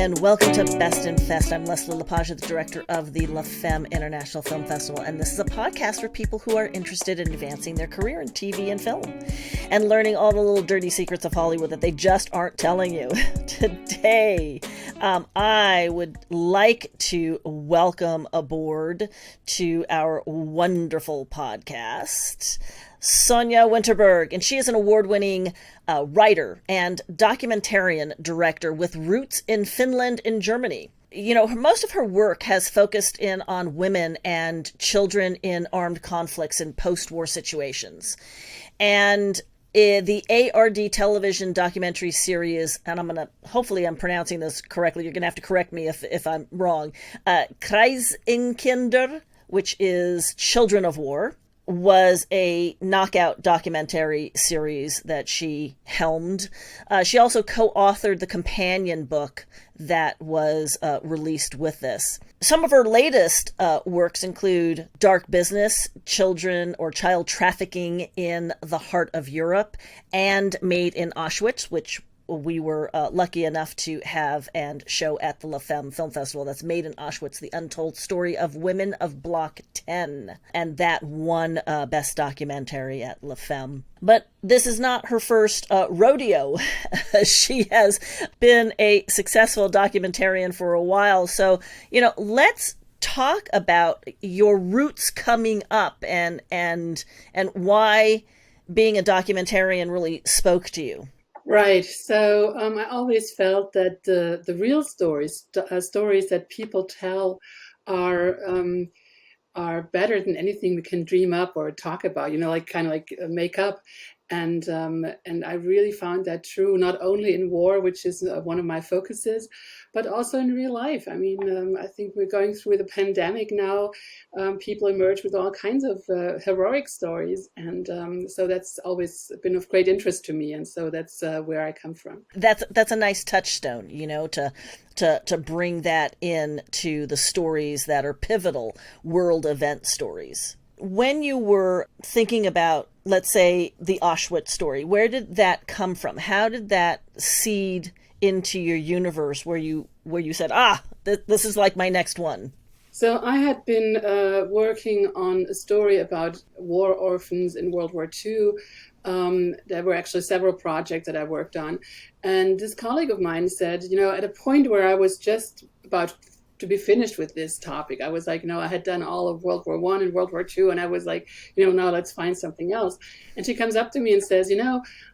and welcome to Best in Fest. I'm Leslie Lepage, the director of the La Femme International Film Festival, and this is a podcast for people who are interested in advancing their career in TV and film and learning all the little dirty secrets of Hollywood that they just aren't telling you. Today, I would like to welcome aboard to our wonderful podcast Sonya Winterberg, and she is an award-winning writer and documentarian director with roots in Finland and Germany. You know, most of her work has focused in on women and children in armed conflicts in post-war situations. And the ARD television documentary series, and hopefully I'm pronouncing this correctly, you're going to have to correct me if I'm wrong, Kriegskinder, which is Children of War, was a knockout documentary series that she helmed. She also co-authored the companion book that was released with this. Some of her latest works include Dark Business, Children or Child Trafficking in the Heart of Europe, and Made in Auschwitz, which we were lucky enough to have and show at the La Femme Film Festival. That's Made in Auschwitz, the Untold Story of Women of Block 10. And that won Best Documentary at La Femme. But this is not her first rodeo. She has been a successful documentarian for a while. So, you know, let's talk about your roots coming up and why being a documentarian really spoke to you. Right. So I always felt that the real stories that people tell are better than anything we can dream up or talk about. You know, like kind of like make up. And I really found that true, not only in war, which is one of my focuses, but also in real life. I mean, I think we're going through the pandemic now. People emerge with all kinds of heroic stories. And so that's always been of great interest to me. And so that's where I come from. That's a nice touchstone, you know, to bring that in to the stories that are pivotal world event stories. When you were thinking about, let's say, the Auschwitz story, where did that come from? How did that seed into your universe where you said, this is like my next one? So I had been working on a story about war orphans in World War II. There were actually several projects that I worked on. And this colleague of mine said, you know, at a point where I was just about to be finished with this topic, I was like, I had done all of World War I and World War II, and I was like, now let's find something else. And she comes up to me and says,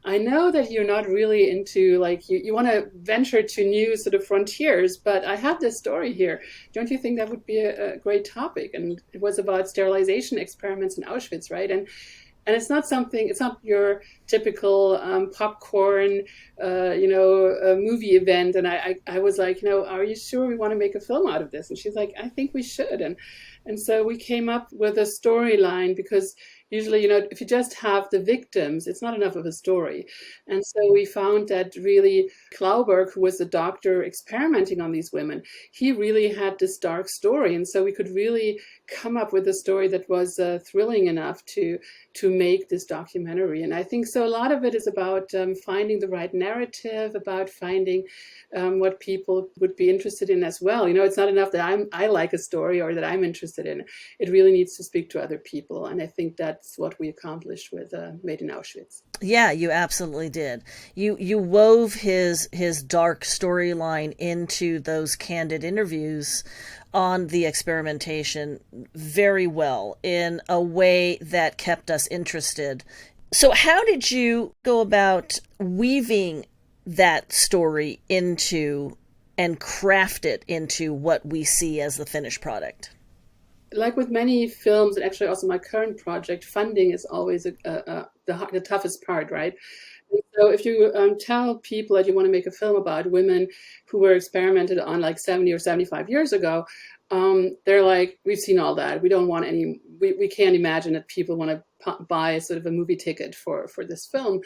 I know that you're not really into, like, you want to venture to new sort of frontiers, but I have this story here. Don't you think that would be a great topic? And it was about sterilization experiments in Auschwitz, right? And it's not your typical popcorn, movie event. And I was like, are you sure we want to make a film out of this? And she's like, I think we should. And so we came up with a storyline because usually, if you just have the victims, it's not enough of a story. And so we found that really Klauberg, who was the doctor experimenting on these women, he really had this dark story. And so we could really come up with a story that was thrilling enough to make this documentary. And I think so a lot of it is about finding the right narrative, about finding what people would be interested in as well. It's not enough that I like a story or that I'm interested in. It really needs to speak to other people. And I think that's what we accomplished with Made in Auschwitz. Yeah, you absolutely did. You wove his dark storyline into those candid interviews on the experimentation very well in a way that kept us interested. So how did you go about weaving that story into and craft it into what we see as the finished product? Like with many films, and actually also my current project, funding is always the toughest part, right? And so if you tell people that you want to make a film about women who were experimented on like 70 or 75 years ago, they're like, we've seen all that. We don't want any, we can't imagine that people want to buy sort of a movie ticket for this film.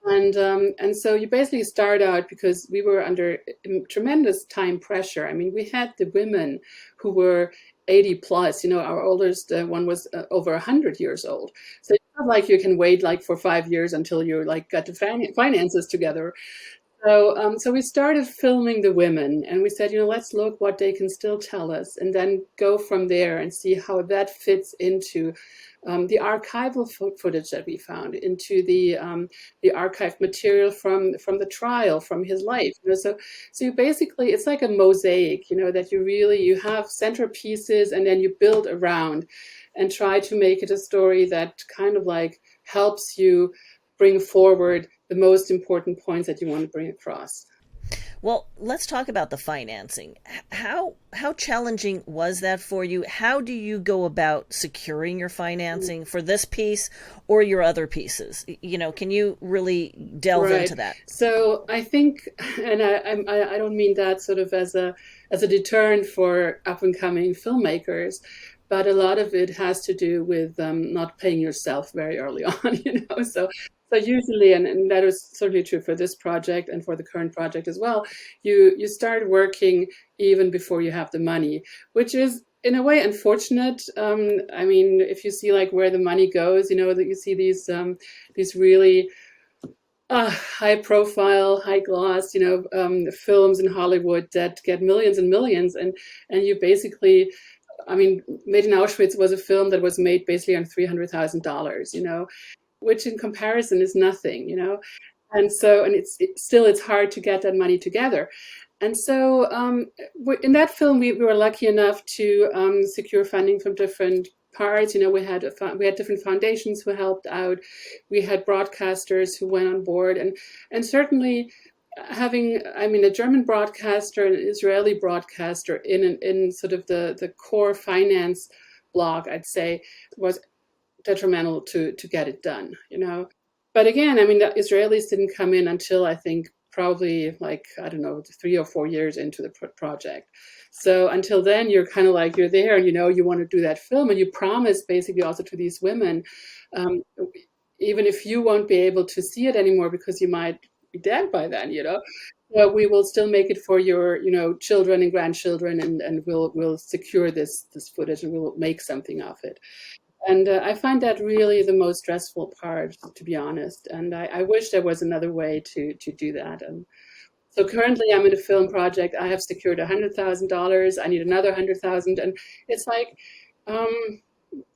And so you basically start out because we were under tremendous time pressure. I mean, we had the women who were 80 plus, our oldest one was over 100 years old. So it's not like you can wait like for 5 years until you're like got the finances together. So we started filming the women, and we said, let's look what they can still tell us, and then go from there and see how that fits into the archival footage that we found, into the archived material from the trial, from his life. So you basically, it's like a mosaic, that you have centerpieces, and then you build around, and try to make it a story that kind of like helps you bring forward the most important points that you want to bring across. Well, let's talk about the financing. How challenging was that for you? How do you go about securing your financing for this piece or your other pieces? Can you really delve Right. into that? So I think, and I don't mean that sort of as a deterrent for up and coming filmmakers, but a lot of it has to do with not paying yourself very early on. So usually, and that is certainly true for this project and for the current project as well, you start working even before you have the money, which is in a way unfortunate. I mean, if you see like where the money goes, that you see these really high profile, high gloss, films in Hollywood that get millions and millions, and you basically, I mean, Made in Auschwitz was a film that was made basically on $300,000, which in comparison is nothing, and it's hard to get that money together. And so in that film, we were lucky enough to secure funding from different parts. We had different foundations who helped out. We had broadcasters who went on board, and certainly having, I mean, a German broadcaster and an Israeli broadcaster in sort of the core finance block, I'd say, was detrimental to get it done. But again, I mean, the Israelis didn't come in until I think probably like, I don't know, 3 or 4 years into the project. So until then, you're kind of like, you're there and you want to do that film, and you promise basically also to these women, um, even if you won't be able to see it anymore because you might be dead by then, so we will still make it for your children and grandchildren, and we'll secure this footage, and we'll make something of it. And I find that really the most stressful part, to be honest. And I wish there was another way to do that. And so currently, I'm in a film project. I have secured $100,000. I need another 100,000, and it's like, um,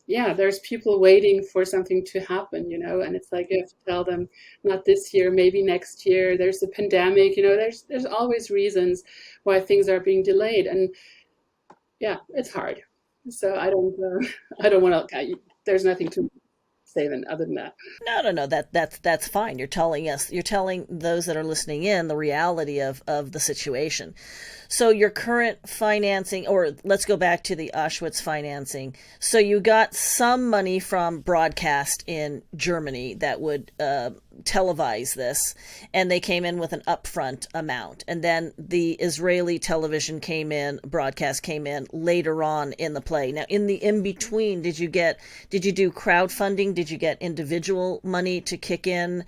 yeah, there's people waiting for something to happen, and it's like you have to tell them, not this year, maybe next year. There's a pandemic, there's always reasons why things are being delayed, and yeah, it's hard. So I don't want to. There's nothing to say than other than that. No. That's fine. You're telling those that are listening in the reality of the situation. So your current financing, or let's go back to the Auschwitz financing. So you got some money from broadcast in Germany that would televise this, and they came in with an upfront amount, and then the Israeli television broadcast came in later on in the play. Now, in the in between, did you do crowdfunding? Did you get individual money to kick in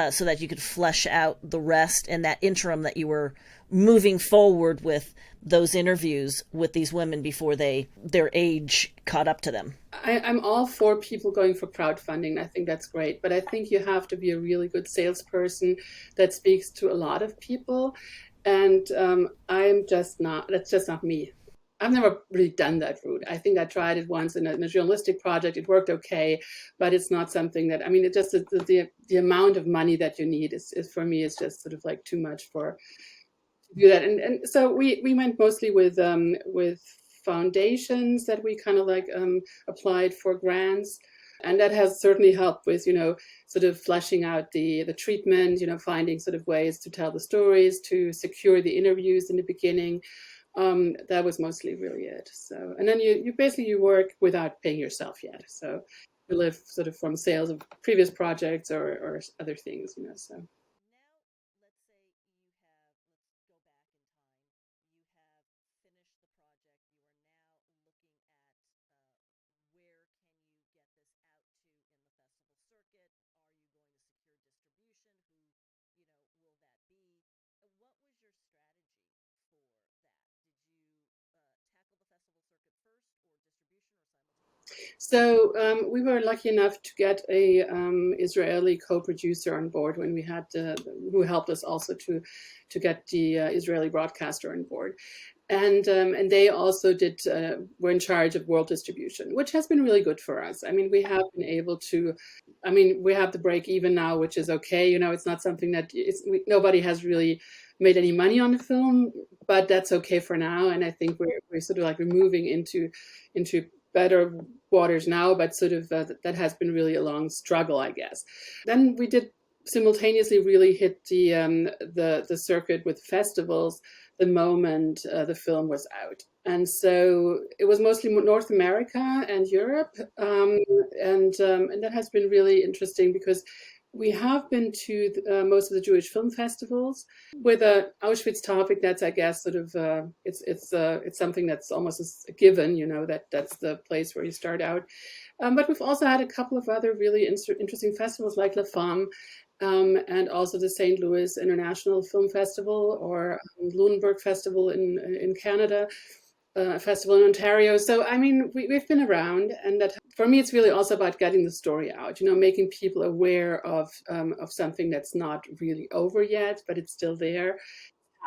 so that you could flesh out the rest in that interim that you were moving forward with those interviews with these women before their age caught up to them? I'm all for people going for crowdfunding. I think that's great, but I think you have to be a really good salesperson that speaks to a lot of people, and I'm just not. That's just not me. I've never really done that route. I think I tried it once in a journalistic project. It worked okay, but it's not something that, I mean, it just the amount of money that you need is for me is just sort of like too much for to do that. And so we went mostly with foundations that we kind of like applied for grants. And that has certainly helped with, sort of fleshing out the treatment, finding sort of ways to tell the stories, to secure the interviews in the beginning. That was mostly really it. So, and then you basically you work without paying yourself yet. So you live sort of from sales of previous projects or other things, so. So we were lucky enough to get a Israeli co-producer on board when we had who helped us also to get the Israeli broadcaster on board. And they also were in charge of world distribution, which has been really good for us. I mean, we have been able to, we have the break even now, which is okay. It's not something that nobody has really made any money on the film, but that's okay for now. And I think we're sort of like we're moving into better waters now, but sort of that has been really a long struggle, I guess. Then we did simultaneously really hit the circuit with festivals the moment the film was out. And so it was mostly North America and Europe. And that has been really interesting because we have been to most of the Jewish film festivals with a Auschwitz topic. That's, I guess, sort of it's something that's almost a given. That's the place where you start out. But we've also had a couple of other really interesting festivals like Femme, and also the St. Louis International Film Festival or Lunenburg Festival in Canada. Festival in Ontario. So, we've been around, and that for me, it's really also about getting the story out, making people aware of something that's not really over yet, but it's still there.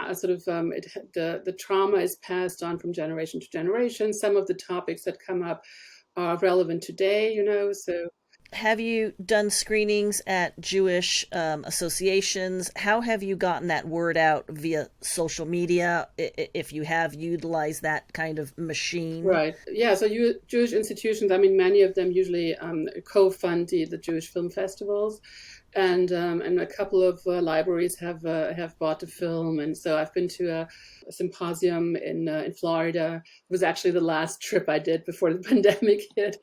The trauma is passed on from generation to generation. Some of the topics that come up are relevant today, so. Have you done screenings at Jewish associations? How have you gotten that word out via social media, if you have utilized that kind of machine? Right. Yeah. So Jewish institutions, many of them usually co-fund the Jewish film festivals. And a couple of libraries have bought the film, and so I've been to a symposium in Florida. It was actually the last trip I did before the pandemic hit.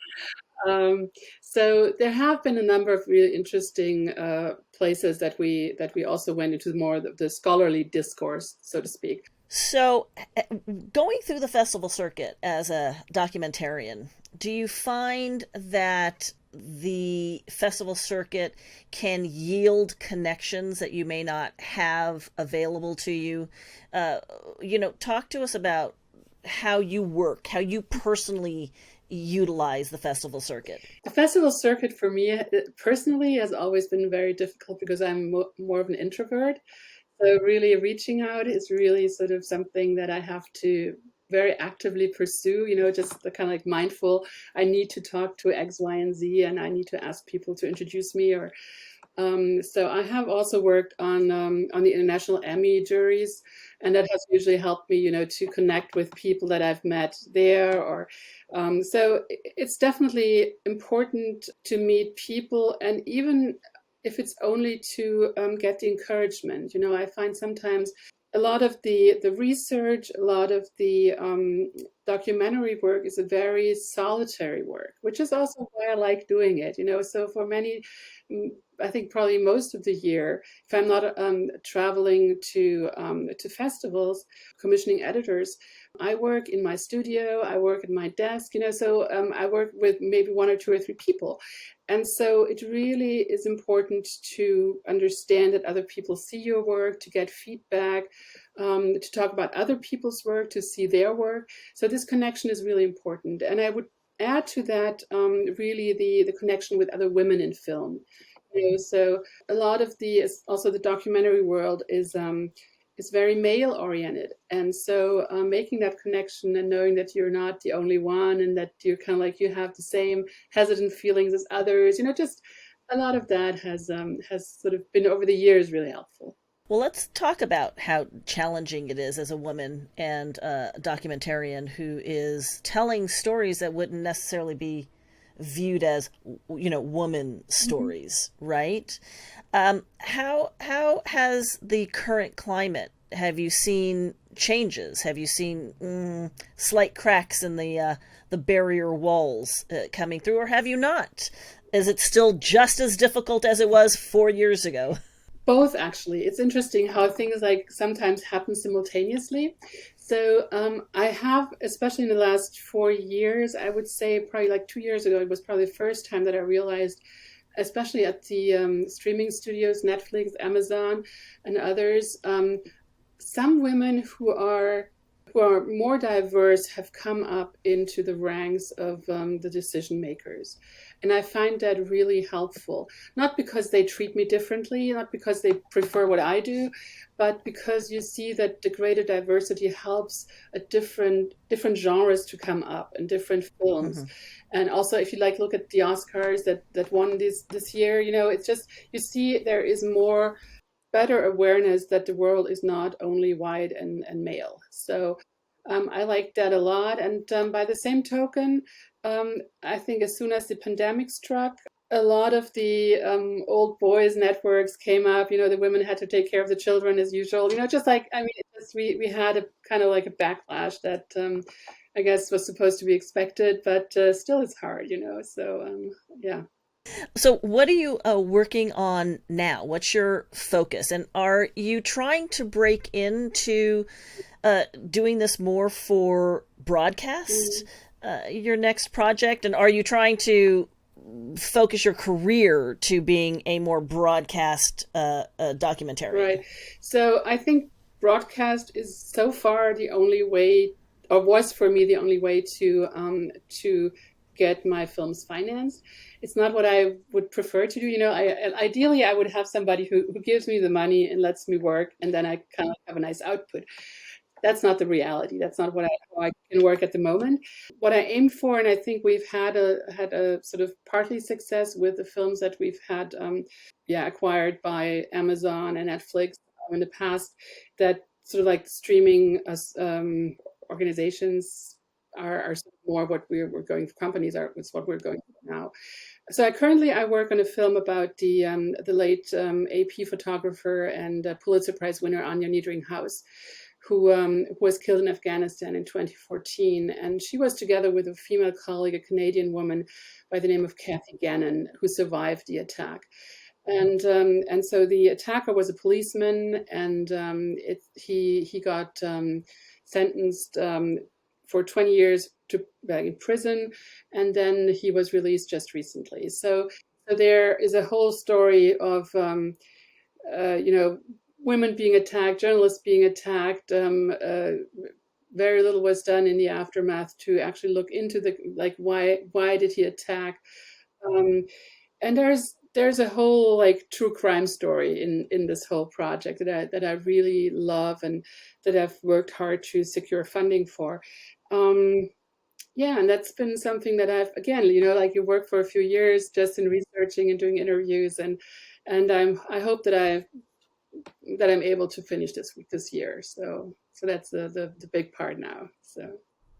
So there have been a number of really interesting places that we also went into more the scholarly discourse, so to speak. So, going through the festival circuit as a documentarian, do you find that the festival circuit can yield connections that you may not have available to you? Talk to us about how you work, how you personally utilize the festival circuit. The festival circuit for me personally has always been very difficult because I'm more of an introvert. So really reaching out is really sort of something that I have to very actively pursue, just the kind of like mindful, I need to talk to X, Y, and Z, and I need to ask people to introduce me. Or so I have also worked on the international Emmy juries, and that has usually helped me, to connect with people that I've met there. Or so it's definitely important to meet people, and even if it's only to get the encouragement. I find sometimes a lot of the research, a lot of the documentary work is a very solitary work, which is also why I like doing it. So for many, I think probably most of the year, if I'm not traveling to festivals, commissioning editors, I work in my studio, I work at my desk, so I work with maybe one or two or three people. And so it really is important to understand that other people see your work, to get feedback, to talk about other people's work, to see their work. So this connection is really important. And I would add to that really the connection with other women in film. So a lot of also the documentary world is very male oriented. And so making that connection and knowing that you're not the only one and that you're kind of like you have the same hesitant feelings as others, just a lot of that has sort of been over the years really helpful. Well, let's talk about how challenging it is as a woman and a documentarian who is telling stories that wouldn't necessarily be viewed as, woman stories, right? How has the current climate? Have you seen changes? Have you seen slight cracks in the barrier walls coming through, or have you not? Is it still just as difficult as it was 4 years ago? Both, actually. It's interesting how things like sometimes happen simultaneously. So I have, especially in the last 4 years, I would say probably like 2 years ago, it was probably the first time that I realized, especially at the streaming studios, Netflix, Amazon, and others, some women who are who are more diverse have come up into the ranks of the decision makers. And I find that really helpful, not because they treat me differently, not because they prefer what I do, but because you see that the greater diversity helps a different genres to come up and different films. Mm-hmm. And also, if you like look at the Oscars that won this year, it's just, you see there is more better awareness that the world is not only white and male. So I like that a lot. And by the same token, I think as soon as the pandemic struck, a lot of the old boys networks came up. The women had to take care of the children as usual. Just like, I mean, we had a kind of like a backlash that I guess was supposed to be expected, but still it's hard. So yeah. So, what are you working on now? What's your focus? And are you trying to break into doing this more for broadcast, your next project? And are you trying to focus your career to being a more broadcast documentarian? Right. So, I think broadcast is so far the only way, or was for me the only way to get my films financed. It's not what I would prefer to do. Ideally, I would have somebody who gives me the money and lets me work, and then I kind of have a nice output. That's not the reality. That's not how I can work at the moment. What I aim for, and I think we've had a sort of partly success with the films that we've had, acquired by Amazon and Netflix in the past, that sort of like streaming organizations are sort of more what we're going for. Companies are, it's what we're going for now. So currently I work on a film about the late AP photographer and Pulitzer Prize winner Anja Niedringhaus, who was killed in Afghanistan in 2014. And she was together with a female colleague, a Canadian woman by the name of Kathy Gannon, who survived the attack. And so the attacker was a policeman, and he got sentenced for 20 years in prison, and then he was released just recently. So there is a whole story of women being attacked, journalists being attacked. Very little was done in the aftermath to actually look into why did he attack, and there's a whole like true crime story in this whole project that I really love and that I've worked hard to secure funding for. And that's been something that I've, again, you work for a few years just in researching and doing interviews, and I hope that I'm able to finish this year. So that's the big part now. So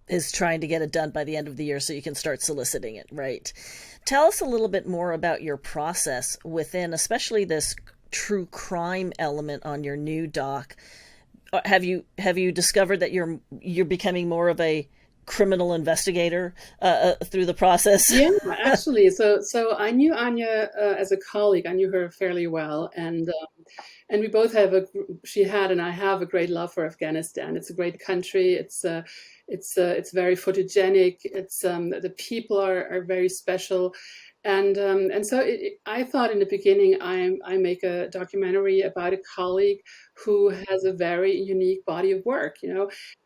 is trying to get it done by the end of the year so you can start soliciting it, right? Tell us a little bit more about your process within, especially this true crime element on your new doc. Have you discovered that you're becoming more of a criminal investigator through the process? Yeah, actually. So I knew Anja as a colleague. I knew her fairly well, and we both she had and I have a great love for Afghanistan. It's a great country. It's very photogenic. It's the people are very special, and so I thought in the beginning I make a documentary about a colleague who has a very unique body of work.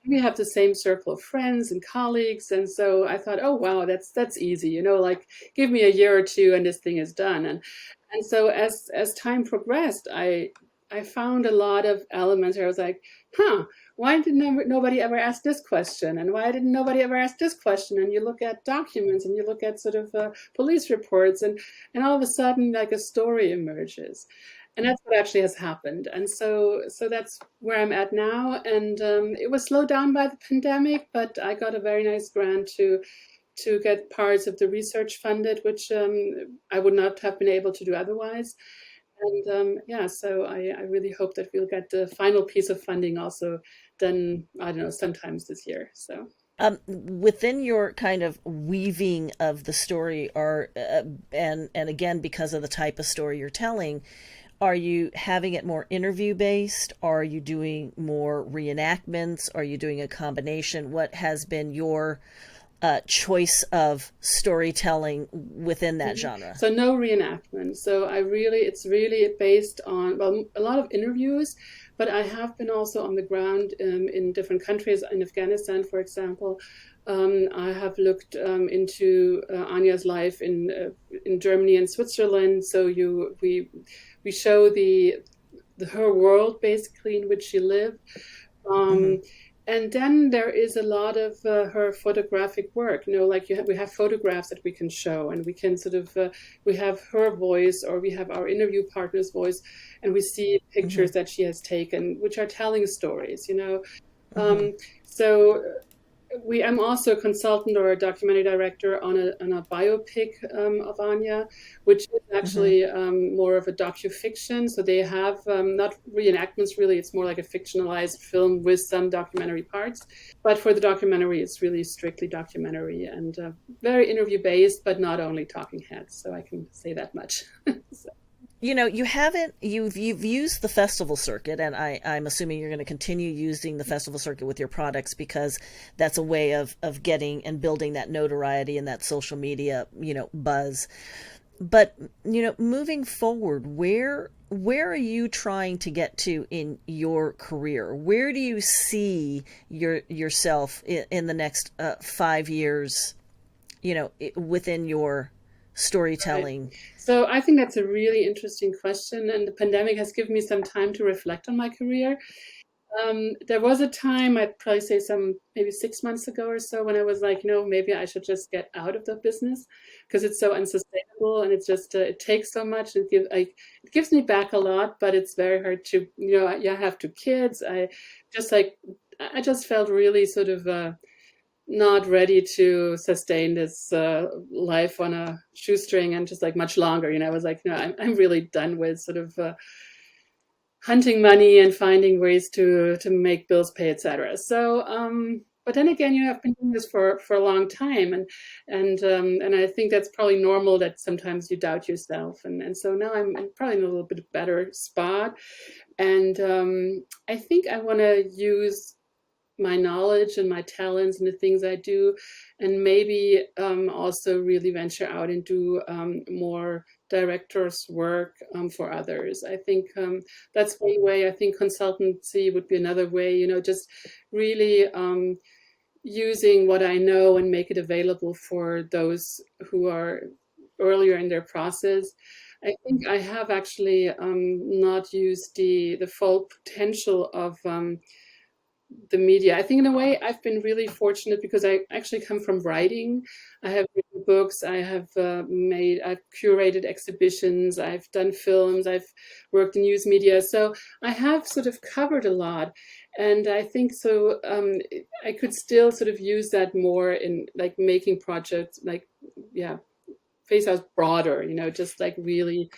We have the same circle of friends and colleagues, and so I thought, oh wow, that's easy. Like give me a year or two and this thing is done. And so as time progressed, I found a lot of elements where I was like, why didn't nobody ever ask this question? And why didn't nobody ever ask this question? And you look at documents and you look at sort of police reports, and all of a sudden like a story emerges. And that's what actually has happened. And so that's where I'm at now. And it was slowed down by the pandemic, but I got a very nice grant to get parts of the research funded, which I would not have been able to do otherwise. And so I really hope that we'll get the final piece of funding also done, I don't know, sometimes this year. So within your kind of weaving of the story, and again, because of the type of story you're telling, are you having it more interview based? Are you doing more reenactments? Are you doing a combination? What has been your choice of storytelling within that genre. So no reenactment. So it's really based on, well, a lot of interviews, but I have been also on the ground in different countries. In Afghanistan, for example, I have looked into Anja's life in Germany and Switzerland. So we show her world basically in which she lived. And then there is a lot of her photographic work, like we have photographs that we can show, and we can we have her voice, or we have our interview partner's voice, and we see pictures that she has taken, which are telling stories, So I'm also a consultant or a documentary director on a biopic of Anja, which is actually more of a docu-fiction. So they have not reenactments really, it's more like a fictionalized film with some documentary parts. But for the documentary, it's really strictly documentary and very interview-based, but not only talking heads. So I can say that much. So. You've used the festival circuit, and I'm assuming you're going to continue using the festival circuit with your products, because that's a way of getting and building that notoriety and that social media, buzz. But, moving forward, where are you trying to get to in your career? Where do you see yourself in the next 5 years, within your storytelling? Right. So I think that's a really interesting question, and the pandemic has given me some time to reflect on my career. There was a time, I'd probably say maybe 6 months ago or so, when I was like, maybe I should just get out of the business because it's so unsustainable, and it's just it takes so much. It gives me back a lot, but it's very hard to I have 2 kids. I just felt really sort of not ready to sustain this life on a shoestring and just like much longer. I was like, I'm really done with sort of hunting money and finding ways to make bills pay, etc. So, but then again, I've been doing this for a long time, and I think that's probably normal that sometimes you doubt yourself, and so now I'm probably in a little bit better spot, and I think I want to use my knowledge and my talents and the things I do, and maybe also really venture out and do more director's work for others. I think that's one way. I think consultancy would be another way, just really using what I know and make it available for those who are earlier in their process. I think I have actually not used the full potential of the media. I think in a way I've been really fortunate because I actually come from writing. I have written books, I've curated exhibitions, I've done films, I've worked in news media. So I have sort of covered a lot. And I think so I could still sort of use that more in like making projects face out broader, just like really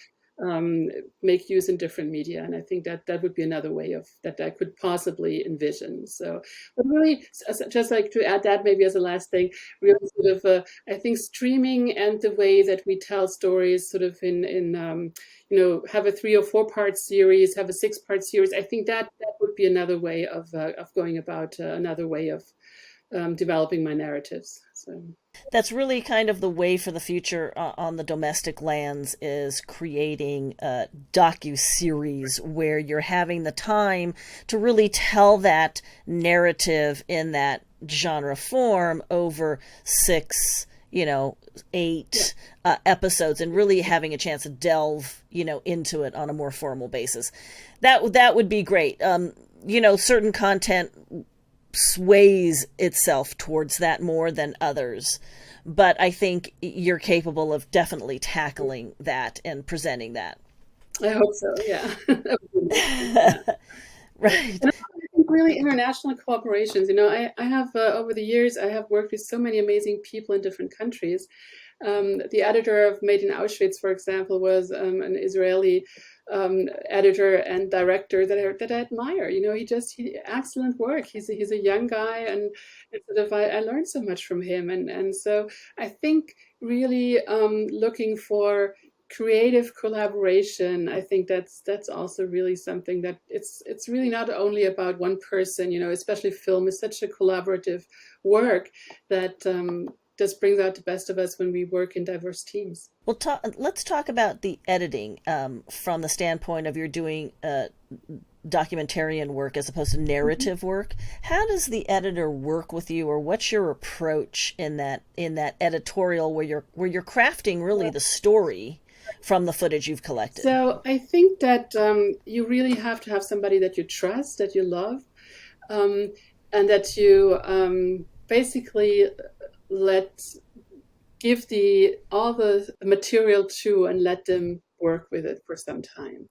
make use in different media. And I think that would be another way that I could possibly envision. So, but really, just like to add that maybe as a last thing, really sort of, I think streaming and the way that we tell stories sort of in have a 3 or 4 part series, have a 6-part series. I think that would be another way of going about another way of developing my narratives. So. That's really kind of the way for the future on the domestic lands, is creating a docu-series where you're having the time to really tell that narrative in that genre form over 6, 8 episodes, and really having a chance to delve, into it on a more formal basis. That would be great. Certain content sways itself towards that more than others, but I think you're capable of definitely tackling that and presenting that. I hope so. Yeah. Right. And I think really international cooperations. I have over the years I have worked with so many amazing people in different countries. The editor of Made in Auschwitz, for example, was an Israeli editor and director that I admire. He excellent work. He's a young guy, and sort of I learned so much from him. And so I think really looking for creative collaboration. I think that's also really something that it's really not only about one person, especially film is such a collaborative work that just brings out the best of us when we work in diverse teams. Well, let's talk about the editing from the standpoint of you're doing documentarian work as opposed to narrative work. How does the editor work with you, or what's your approach in that editorial where you're crafting really the story from the footage you've collected? So I think that you really have to have somebody that you trust, that you love, and that you basically give all the material to and let them work with it for some time.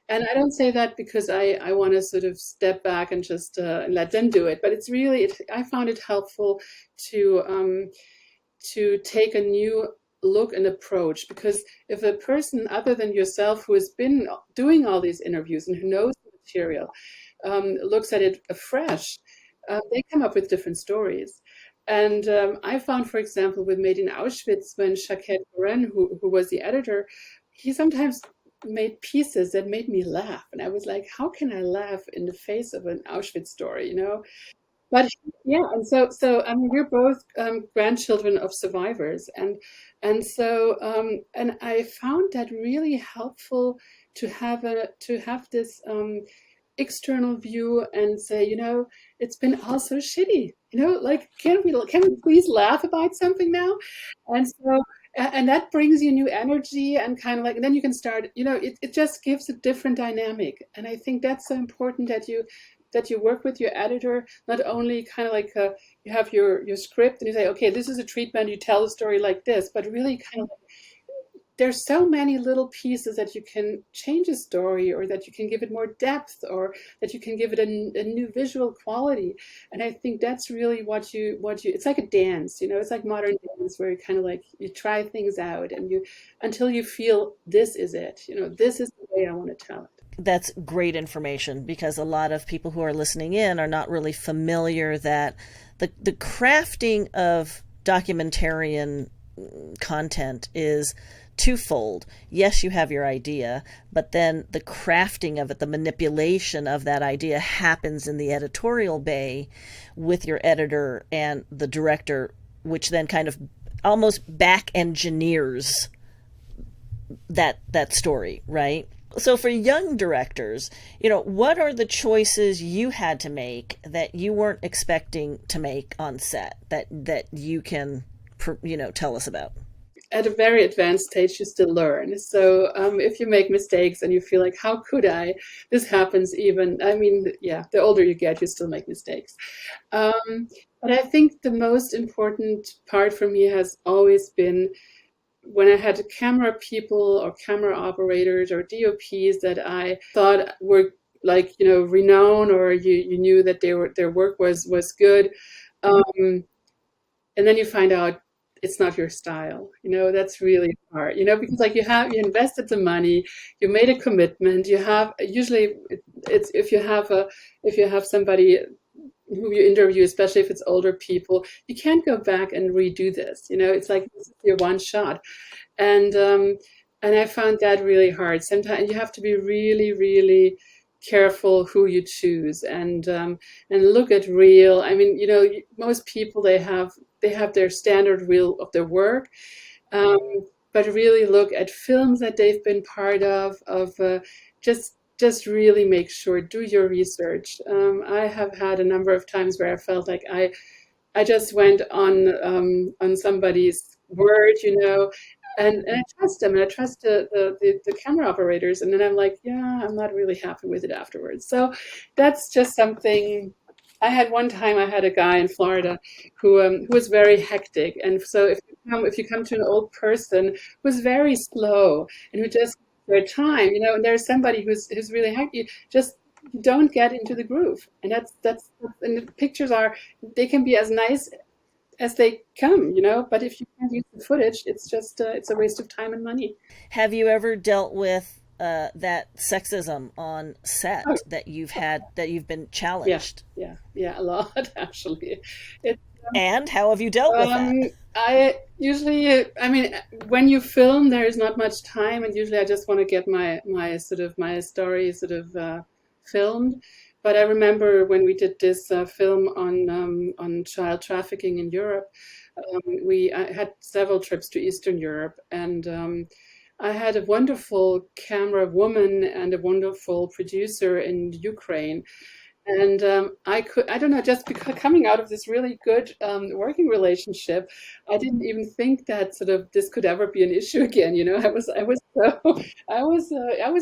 And I don't say that because I want to sort of step back and just let them do it, but it's really I found it helpful to take a new look and approach, because if a person other than yourself who has been doing all these interviews and who knows the material looks at it afresh, they come up with different stories. And I found, for example, with Made in Auschwitz, when Shaket Goren, who was the editor, he sometimes made pieces that made me laugh. And I was like, how can I laugh in the face of an Auschwitz story, But yeah, and so I mean, we're both grandchildren of survivors, and so and I found that really helpful to have this external view and say, it's been all so shitty, like can we please laugh about something now? And so and that brings you new energy and kind of like, and then you can start, it just gives a different dynamic. And I think that's so important that you work with your editor, not only kind of like you have your script and you say, okay, this is a treatment, you tell the story like this, but really kind of there's so many little pieces that you can change a story, or that you can give it more depth, or that you can give it a new visual quality. And I think that's really what you it's like a dance, it's like modern dance, where you kind of like you try things out and until you feel this is it, this is the way I want to tell it. That's great information, because a lot of people who are listening in are not really familiar that the crafting of documentarian content is twofold. Yes, you have your idea, but then the crafting of it, the manipulation of that idea happens in the editorial bay with your editor and the director, which then kind of almost back engineers that story, right? So for young directors, what are the choices you had to make that you weren't expecting to make on set that you can, tell us about? At a very advanced stage, you still learn. So if you make mistakes and you feel like, how could I? This happens even, I mean, yeah, the older you get, you still make mistakes. But I think the most important part for me has always been when I had camera people or camera operators or DOPs that I thought were like, renowned, or you knew that their work was good. And then you find out it's not your style, that's really hard, because like you invested the money, you made a commitment, you have, usually it's if you have somebody who you interview, especially if it's older people, you can't go back and redo this, it's like this is your one shot. And I found that really hard. Sometimes you have to be really, really careful who you choose, and look at reel. I mean, most people they have their standard reel of their work, but really look at films that they've been part of just really make sure, do your research. I have had a number of times where I felt like I just went on somebody's word, and I trust them, and I trust the camera operators, and then I'm like, yeah, I'm not really happy with it afterwards. So that's just something. I had one time, I had a guy in Florida who was very hectic, and so if you come to an old person who's very slow and who just their time, and there's somebody who's really hectic, just don't get into the groove. And that's and the pictures they can be as nice as they come, but if you can't use the footage, it's just it's a waste of time and money. Have you ever dealt with that sexism on Oh, set that you've been yeah, challenged, yeah, a lot actually. It, and how have you dealt with that? I usually, I mean, when you film, there is not much time, and usually I just want to get my story filmed. But I remember when we did this film on child trafficking in Europe, we I had several trips to Eastern Europe, and I had a wonderful camera woman and a wonderful producer in Ukraine. And I don't know, just because coming out of this really good working relationship, I didn't even think that sort of this could ever be an issue again. You know, I was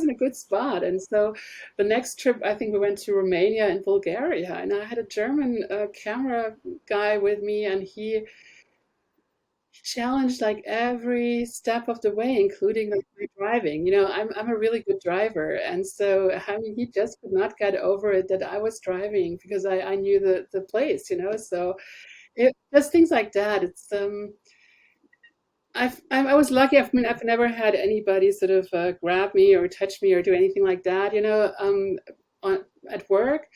in a good spot. And so the next trip, I think we went to Romania and Bulgaria, and I had a German camera guy with me, and he challenged like every step of the way, including like my driving. You know, I'm a really good driver, and so I mean, he just could not get over it that I was driving because I knew the place. You know, so just things like that. I was lucky. I mean, I've never had anybody sort of grab me or touch me or do anything like that. You know, at work.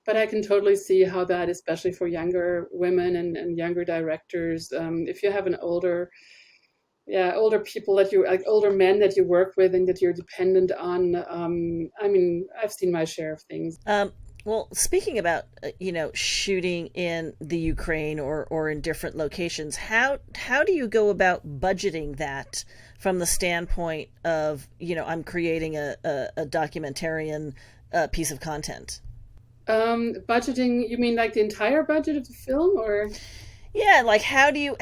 But I can totally see how that, especially for younger women and younger directors, if you have an older people that you like, older men that you work with and that you're dependent on. I mean, I've seen my share of things. Well, speaking about shooting in the Ukraine or in different locations, how do you go about budgeting that from the standpoint of I'm creating a documentarian piece of content? Budgeting, you mean like the entire budget of the film, or? Yeah, like how do you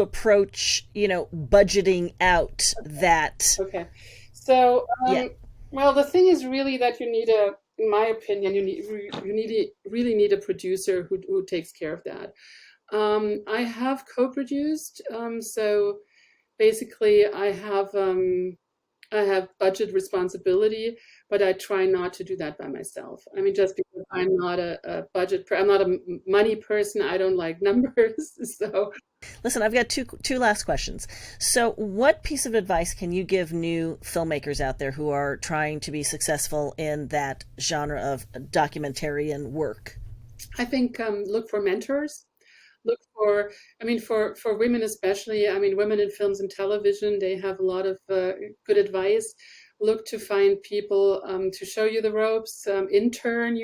approach budgeting out that? Okay. So, Yeah. well, the thing is really that in my opinion, really need a producer who takes care of that. I have co-produced, so basically I have budget responsibility, but I try not to do that by myself. I mean, just because I'm not I'm not a money person. I don't like numbers, so Listen, I've got two last questions. So, what piece of advice can you give new filmmakers out there who are trying to be successful in that genre of documentarian work? I think look for mentors. Look for, I mean, for women especially. I mean, women in films and television, they have a lot of good advice. Look to find people to show you the ropes. Intern,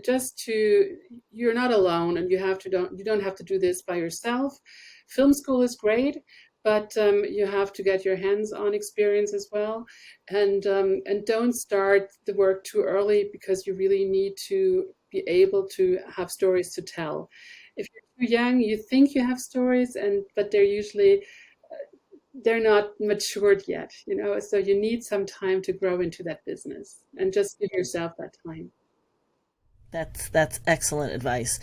just to you're not alone, and you don't have to do this by yourself. Film school is great, but you have to get your hands-on experience as well, and don't start the work too early because you really need to be able to have stories to tell. If you're too young, you think you have stories, and but they're not matured yet, so you need some time to grow into that business and just give yourself that time. That's excellent advice.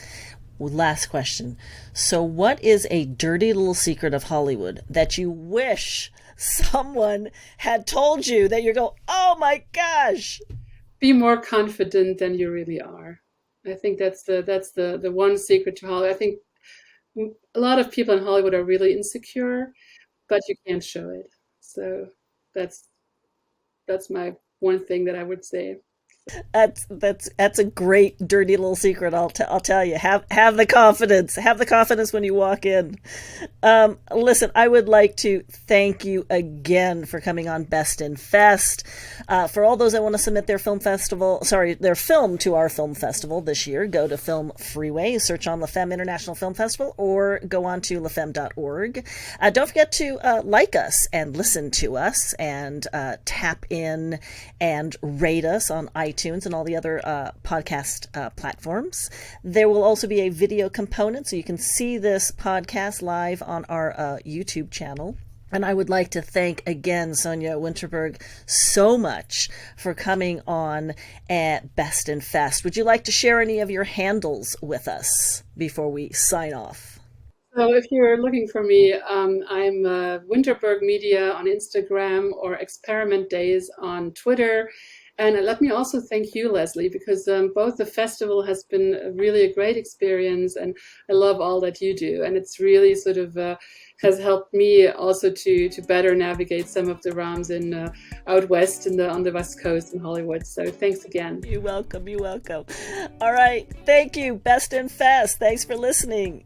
Last question. So, what is a dirty little secret of Hollywood that you wish someone had told you that you go, oh my gosh? Be more confident than you really are. I think that's the one secret to Hollywood. I think a lot of people in Hollywood are really insecure, but you can't show it. So that's that's my one thing that I would say. That's a great dirty little secret. I'll tell you. Have the confidence. Have the confidence when you walk in. Listen, I would like to thank you again for coming on Best in Fest. For all those that want to submit their film to our film festival this year, go to Film Freeway, search on the Femme International Film Festival, or go on to lafemme.org. Don't forget to like us and listen to us and tap in and rate us on iTunes and all the other podcast platforms. There will also be a video component, so you can see this podcast live on our YouTube channel. And I would like to thank again Sonya Winterberg so much for coming on at Best in Fest. Would you like to share any of your handles with us before we sign off? So if you're looking for me, I'm Winterberg Media on Instagram or Experiment Days on Twitter. And let me also thank you, Leslie, because both the festival has been really a great experience, and I love all that you do. And it's really sort of has helped me also to better navigate some of the realms in out west on the West Coast in Hollywood. So thanks again. You're welcome. You're welcome. All right. Thank you. Best in Fest. Thanks for listening.